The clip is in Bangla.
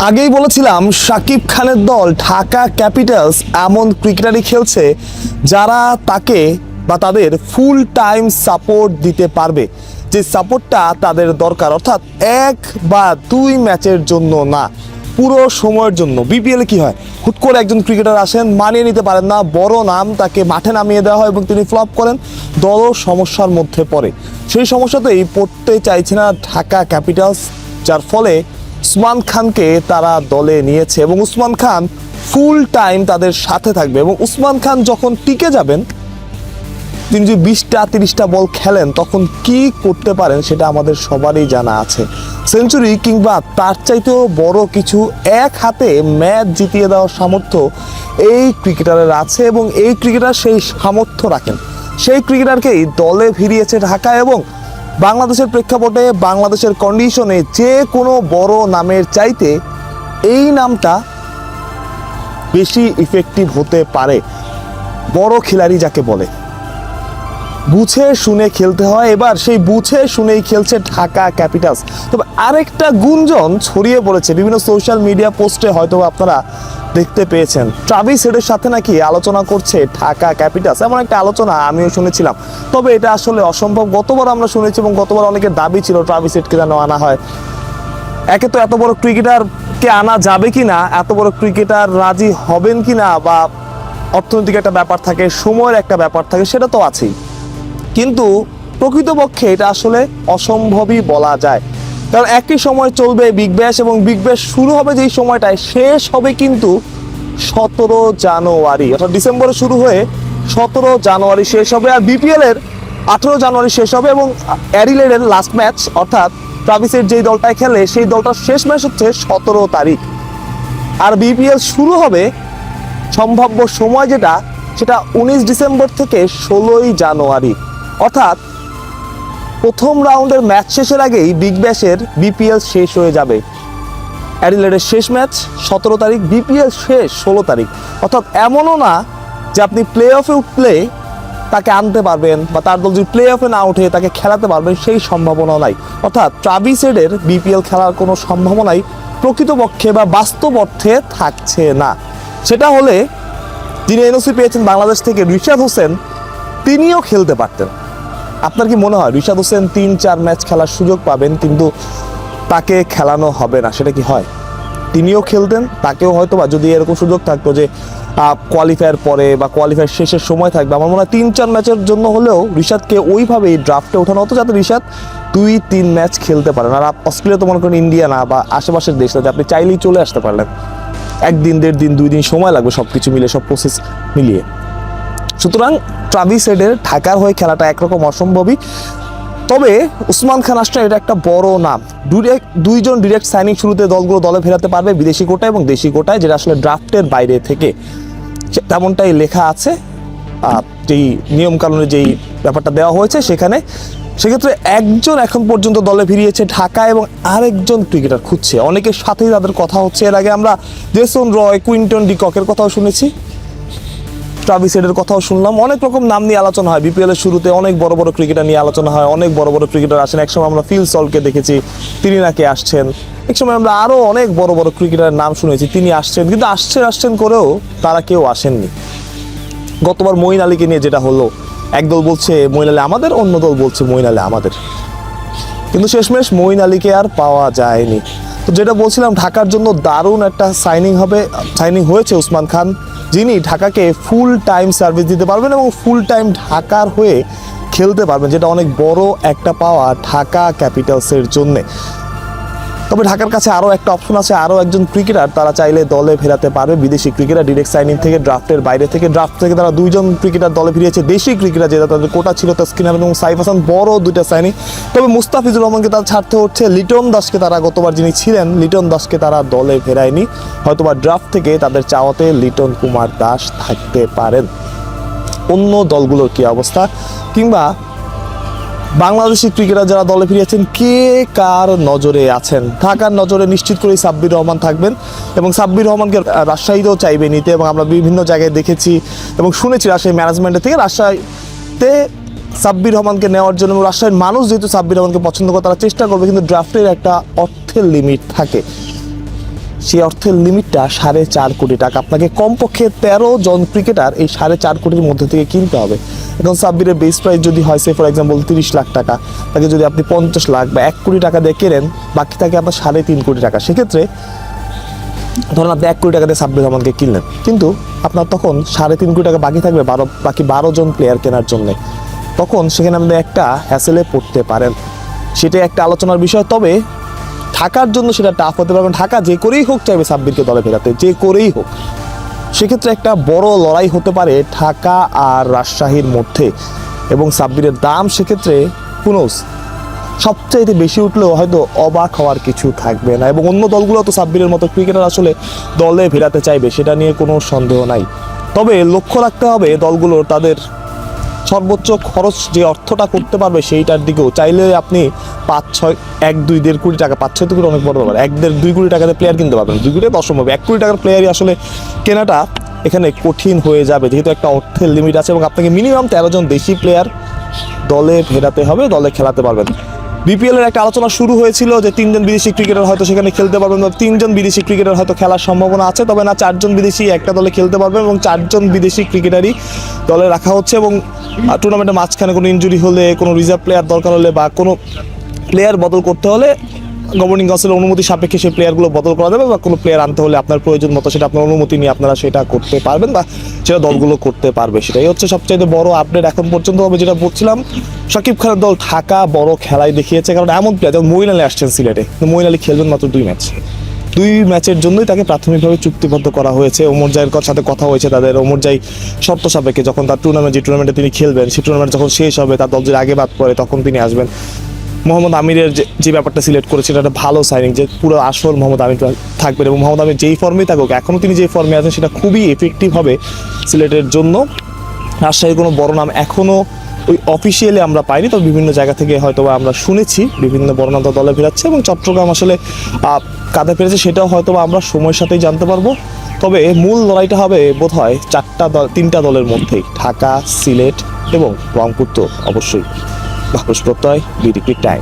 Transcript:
আগেই বলেছিলাম শাকিব খানের দল ঢাকা ক্যাপিটালস এমন ক্রিকেটারই খেলছে যারা তাকে বা তাদের ফুল টাইম সাপোর্ট দিতে পারবে, যে সাপোর্টটা তাদের দরকার, অর্থাৎ এক বা দুই ম্যাচের জন্য না, পুরো সময়ের জন্য। বিপিএলে কি হয়, হুট করে একজন ক্রিকেটার আসেন, মানিয়ে নিতে পারেন না, বড় নাম, তাকে মাঠে নামিয়ে দেওয়া হয় এবং তিনি ফ্লপ করেন, দলও সমস্যার মধ্যে পড়ে। সেই সমস্যাতেই পড়তে চাইছে না ঢাকা ক্যাপিটালস, যার ফলে উসমান খানকে তারা দলে নিয়েছে এবং উসমান খান ফুল টাইম তাদের সাথে থাকবে। এবং উসমান খান যখন টিকে যাবেন, তিনি যদি 20টা-30টা বল খেলেন, তখন কি করতে পারেন সেটা আমাদের সবারই জানা আছে। সেঞ্চুরি কিংবা তার চাইতেও বড় কিছু এক হাতে ম্যাচ জিতিয়ে দেওয়ার সামর্থ্য এই ক্রিকেটারের আছে এবং এই ক্রিকেটার সেই সামর্থ্য রাখেন। সেই ক্রিকেটারকেই দলে ভিড়িয়েছে ঢাকা এবং বাংলাদেশের প্রেক্ষাপটে, বাংলাদেশের কন্ডিশনে যে কোনো বড় নামের চাইতে এই নামটা বেশি ইফেক্টিভ হতে পারে। বড় খিলাড়ি যাকে বলে, বুঝে শুনে খেলতে হয়। এবার সেই বুঝে শুনেই খেলছে ঢাকা ক্যাপিটালস। তবে আরেকটা গুঞ্জন ছড়িয়ে পড়েছে বিভিন্ন সোশ্যাল মিডিয়া পোস্টে, হয়তো আপনারা দেখতে পেয়েছেন, ট্রাভিস হেডের সাথে নাকি আলোচনা করছে ঢাকা ক্যাপিটালস। এমন একটা আলোচনা আমিও শুনেছিলাম, তবে এটা আসলে অসম্ভব। গতবার আমরা শুনেছি এবং গতবার অনেকের দাবি ছিল ট্রাভিস হেডকে যেন আনা হয়। একে তো এত বড় ক্রিকেটারকে আনা যাবে কিনা, এত বড় ক্রিকেটার রাজি হবেন কিনা, বা অর্থনৈতিক একটা ব্যাপার থাকে, সময়ের একটা ব্যাপার থাকে, সেটা তো আছেই। কিন্তু প্রকৃতপক্ষে এটা আসলে অসম্ভবই বলা যায়, কারণ একই সময় চলবে বিগ ব্যাশ এবং বিগ ব্যাশ শুরু হবে যেই সময়টায়, শেষ হবে কিন্তু 17 জানুয়ারি, অর্থাৎ ডিসেম্বরে শুরু হয়ে 17 জানুয়ারি শেষ হবে। আর বিপিএল এর 18 জানুয়ারি শেষ হবে এবং অ্যাডিলেডের লাস্ট ম্যাচ, অর্থাৎ ট্রাভিসের যেই দলটায় খেলে সেই দলটার শেষ ম্যাচ হচ্ছে 17 তারিখ। আর বিপিএল শুরু হবে সম্ভাব্য সময় যেটা, সেটা 19 ডিসেম্বর থেকে 16 জানুয়ারি, অর্থাৎ প্রথম রাউন্ডের ম্যাচ শেষের আগেই বিগ ব্যাশের বিপিএল শেষ হয়ে যাবে। অ্যাডিলেডের শেষ ম্যাচ 17 তারিখ, বিপিএল শেষ 16 তারিখ। অর্থাৎ এমনও না যে আপনি প্লে অফে উঠলে তাকে আনতে পারবেন বা তার দল যদি প্লে অফে না উঠে তাকে খেলাতে পারবেন, সেই সম্ভাবনা নাই। অর্থাৎ ট্রাভিস হেডের বিপিএল খেলার কোনো সম্ভাবনাই প্রকৃতপক্ষে বা বাস্তব অর্থে থাকছে না। সেটা হলে যিনি এনওসি পেয়েছেন বাংলাদেশ থেকে, রিশাদ হোসেন, তিনিও খেলতে পারতেন। আপনার কি মনে হয় রিশাদ হোসেন 3-4 ম্যাচ খেলার সুযোগ পাবেন কিন্তু তাকে খেলানো হবে না? সেটা কি হয়? তিনিও খেলতেন, তাকেও হয়তো বা যদি এরকম সুযোগ থাকতো যে কোয়ালিফায়ার পরে বা কোয়ালিফায়ার শেষের সময় থাকবে, আমার মনে হয় 3-4 ম্যাচের জন্য হলেও রিশাদকে ওইভাবেই ড্রাফটে ওঠানো হতো, যাতে রিশাদ 2-3 ম্যাচ খেলতে পারেন। আর অস্ট্রেলিয়া তো মনে করেন ইন্ডিয়া না বা আশেপাশের দেশ না যে আপনি চাইলেই চলে আসতে পারলেন। 1 দিন, 1.5 দিন, 2 দিন সময় লাগবে সব কিছু মিলিয়ে, সব প্রসেস মিলিয়ে। সুতরাং ট্রাভিস হেডের ঢাকার হয়ে খেলাটা একরকম অসম্ভবই। তবে উসমান খান আসলে এটা একটা বড় নাম। দুইজন ডিরেক্ট সাইনিং শুরুতে দলগুলো দলে ফেরাতে পারবে, বিদেশি কোটায় এবং দেশি কোটায়, যেটা আসলে ড্রাফটের বাইরে থেকে, তেমনটাই লেখা আছে যেই নিয়মকানুনে যেই ব্যাপারটা দেওয়া হয়েছে সেখানে। সেক্ষেত্রে একজন এখন পর্যন্ত দলে ফিরিয়েছে ঢাকা এবং আরেকজন ক্রিকেটার খুঁজছে। অনেকের সাথেই তাদের কথা হচ্ছে। এর আগে আমরা জেসন রয়, কুইন্টন ডিককের কথাও শুনেছি, ট্রাভিস হেডের কথাও শুনলাম। অনেক রকম নাম নিয়ে আলোচনা হয় বিপিএল এর শুরুতে, অনেক বড় বড় ক্রিকেটার নিয়ে আলোচনা হয়, অনেক বড় বড় ক্রিকেটার আসেন। একসময় আমরা ফিল সল্টকে দেখেছি, তিনি নাকি আসছেন। একসময় আমরা আরও অনেক বড় বড় ক্রিকেটারের নাম শুনেছি, তিনি আসছেন, কিন্তু আসছেন করেও তারা কেউ আসেননি। গতবার মঈন আলীকে নিয়ে যেটা হলো, একদল বলছে মঈন আলী আমাদের, অন্য দল বলছে মঈন আলী আমাদের, কিন্তু শেষমেশ মঈন আলীকে আর পাওয়া যায়নি। তো যেটা বলছিলাম, ঢাকার জন্য দারুণ একটা সাইনিং হয়েছে উসমান খান, যিনি ঢাকাকে ফুল টাইম সার্ভিস দিতে পারবেন এবং ফুল টাইম ঢাকার হয়ে খেলতে পারবেন, যেটা অনেক বড় একটা পাওয়া ঢাকা ক্যাপিটালসের জন্যে। তবে ঢাকার কাছে আরও একটা অপশন আছে, আরও একজন ক্রিকেটার তারা চাইলে দলে ফেরাতে পারবে, বিদেশি ক্রিকেটার, ডিরেক্ট সাইনিং থেকে, ড্রাফটের বাইরে থেকে। ড্রাফট থেকে তারা 2জন ক্রিকেটার দলে ফিরিয়েছে, দেশি ক্রিকেটার, যেটা তাদের কোটা ছিল, তাসকিন আহমেদ এবং সাইফ হাসান, বড় 2টা সাইনিং। তবে মুস্তাফিজুর রহমানকে তারা ছাড়তে হচ্ছে, লিটন দাসকে তারা গতবার যিনি ছিলেন, লিটন দাসকে তারা দলে ফেরায়নি। হয়তোবা ড্রাফট থেকে তাদের চাওয়াতে লিটন কুমার দাস থাকতে পারেন। অন্য দলগুলোর কি অবস্থা, কিংবা বাংলাদেশি ক্রিকেটার যারা দলে ফিরেছেন, কে কার নজরে আছেন? ঢাকার নজরে নিশ্চিত করেই সাব্বির রহমান থাকবেন এবং সাব্বির রহমানকে রাজশাহীতেও চাইবে নিতে, এবং আমরা বিভিন্ন জায়গায় দেখেছি এবং শুনেছি রাজশাহী ম্যানেজমেন্টের থেকে রাজশাহীতে সাব্বির রহমানকে নেওয়ার জন্য। রাজশাহীর মানুষ যেহেতু সাব্বির রহমানকে পছন্দ করে, তারা চেষ্টা করবে, কিন্তু ড্রাফটের একটা অর্থের লিমিট থাকে। সেই অর্থের লিমিটটা 4.5 কোটি টাকা। আপনাকে কমপক্ষে 13 জন ক্রিকেটার এই 4.5 কোটির মধ্যে থেকে কিনতে হবে। এখন সাব্বিরের বেস প্রাইস যদি হয় সে ফর এক্সাম্পল 30 লাখ টাকা, তাকে যদি আপনি 50 লাখ বা 1 কোটি টাকা দিয়ে কেনেন, বাকি থাকে আপনার 3.5 কোটি টাকা। সেক্ষেত্রে ধরুন আপনি 1 কোটি টাকা দিয়ে সাব্বির রহমানকে কিনলেন, কিন্তু আপনার তখন 3.5 কোটি টাকা বাকি থাকবে বাকি 12 জন প্লেয়ার কেনার জন্য। তখন সেখানে আপনি একটা হ্যাসেলে পড়তে পারেন, সেটাই একটা আলোচনার বিষয়। তবে ঢাকার জন্য সেটা টাফ হতে পারবে। ঢাকা যে করেই হোক চাইবে সাব্বিরকে দলে ফেরাতে, যে করেই হোক। সেক্ষেত্রে একটা বড় লড়াই হতে পারে ঢাকা আর রাজশাহীর মধ্যে, এবং সাব্বিরের দাম সেক্ষেত্রে পুনস সবচাইতে বেশি উঠলেও হয়তো অবাক হওয়ার কিছু থাকবে না। এবং অন্য দলগুলো তো সাব্বিরের মতো ক্রিকেটার আসলে দলে ফেরাতে চাইবে, সেটা নিয়ে কোনো সন্দেহ নাই। তবে লক্ষ্য রাখতে হবে দলগুলোর তাদের সর্বোচ্চ খরচ যে অর্থটা করতে পারবে সেইটার দিকেও। চাইলে আপনি 5-6 1-2-1.5 কোটি টাকা, 5-6 কোটি অনেক বড় ব্যাপার, 1-1.5-2 কোটি টাকাতে প্লেয়ার কিনতে পারবেন। 2 কোটি অসম্ভব, 1 কোটি টাকার প্লেয়ারই আসলে কেনাটা এখানে কঠিন হয়ে যাবে, যেহেতু একটা অর্থের লিমিট আছে এবং আপনাকে মিনিমাম 13 জন দেশি প্লেয়ার দলে ফেরাতে হবে, দলে খেলাতে পারবেন। বিপিএল এর একটা আলোচনা শুরু হয়েছিল যে 3 জন বিদেশি ক্রিকেটার হয়তো সেখানে খেলতে পারবেন, 3 জন বিদেশি ক্রিকেটার হয়তো খেলার সম্ভাবনা আছে, তবে না 4 জন বিদেশি একটা দলে খেলতে পারবেন, এবং 4 জন বিদেশি ক্রিকেটারই দলে রাখা হচ্ছে। এবং টুর্নামেন্টের মাঝখানে কোনো ইনজুরি হলে, কোনো রিজার্ভ প্লেয়ার দরকার হলে বা কোনো প্লেয়ার বদল করতে হলে গভর্নিং কাউন্সিলের অনুমতি সাপেক্ষে সেই প্লেয়ারগুলো বদল করা যাবে, বা কোনো প্লেয়ার আনতে হলে আপনার প্রয়োজন মতো সেটা আপনার অনুমতি নিয়ে আপনারা সেটা করতে পারবেন, বা সেটা দলগুলো করতে পারবে। সেটাই হচ্ছে সবচেয়ে বড় আপডেট এখন পর্যন্ত। হবে যেটা বলছিলাম, শাকিব খানের দল ঢাকা বড় খেলায় দেখিয়েছে, কারণ এমন প্লেয়ার যেমন মঈন আলী আসছেন সিলেটে, মঈন আলী খেলবেন মাত্র 2 ম্যাচ। 2 ম্যাচের জন্যই তাকে প্রাথমিকভাবে চুক্তিবদ্ধ করা হয়েছে। ওমর জাইয়ের সাথে কথা হয়েছে তাদের। ওমর জাই শর্ত সাপেক্ষে যখন তার যে টুর্নামেন্টে তিনি খেলবেন, সেই টুর্নামেন্ট যখন শেষ হবে, তার দল যদি আগে বাদ পড়ে তখন তিনি আসবেন। মোহাম্মদ আমিরের যে ব্যাপারটা সিলেক্ট করেছে, এটা একটা ভালো সাইনিং, যে পুরো আসল মোহাম্মদ আমির থাকবেন, এবং মোহাম্মদ আমির যেই ফর্মেই থাকুক, এখনও তিনি যে ফর্মে আছেন সেটা খুবই এফেক্টিভ হবে সিলেটের জন্য। রাজশাহীর কোনো বড় নাম এখনও ওই অফিসিয়ালি আমরা পাইনি, তবে বিভিন্ন জায়গা থেকে হয়তো আমরা শুনেছি বিভিন্ন বড় নাম দলে ফেরাচ্ছে, এবং চট্টগ্রাম আসলে কাঁধে ফেরেছে সেটাও হয়তো আমরা সময়ের সাথেই জানতে পারবো। তবে মূল লড়াইটা হবে বোধহয় 3টা দলের মধ্যেই, ঢাকা, সিলেট এবং রংপুর তো অবশ্যই। বাপুস প্রত্যয়, বিডি ক্রিক টাইম।